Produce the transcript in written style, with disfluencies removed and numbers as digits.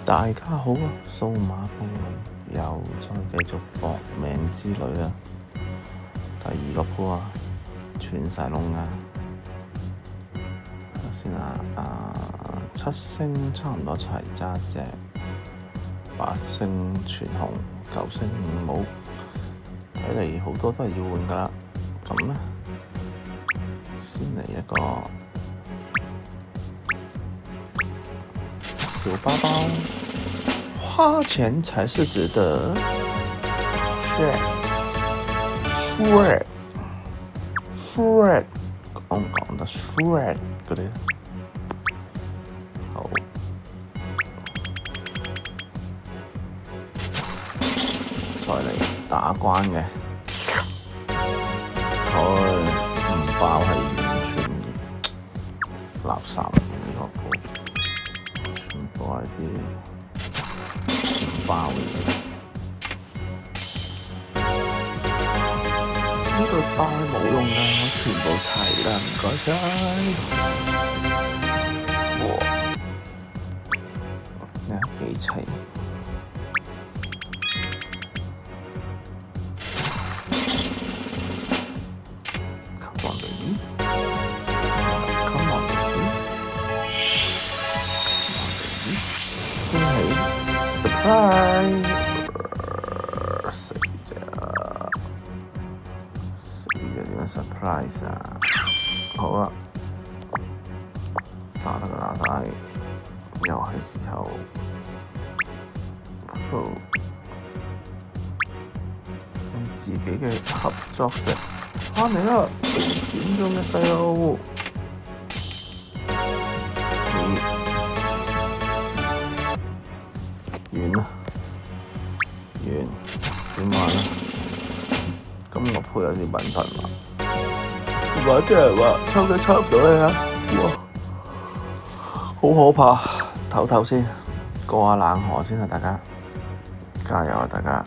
大家好啊！數碼暴龍又再繼續搏命之旅啊！第二個鋪啊，穿晒窿啊！睇下先啊，7星差唔多齊揸隻，8星全紅，9星冇，睇嚟好多都係要換噶啦。咁咧，先嚟一個小包包，花錢才是值得。Fred，講唔講得 Fred 嗰啲？好，再嚟打關嘅，佢唔爆係完全垃圾呢個鋪，全部係啲唔爆嘅嘢。呢度包係冇用㗎，我全部齊啦，唔該晒。哇，幾齊？Surprise！ 死隻點樣 surprise 啊？好啦，打得個打帶，又係時候用自己嘅合作石翻嚟啦！被選中嘅細路，完啦，點話咧？今個鋪有啲問題嘛？或者係話抽都抽唔到你啊！哇，好可怕！唞唞先，過下冷河先啊！大家加油啊！大家！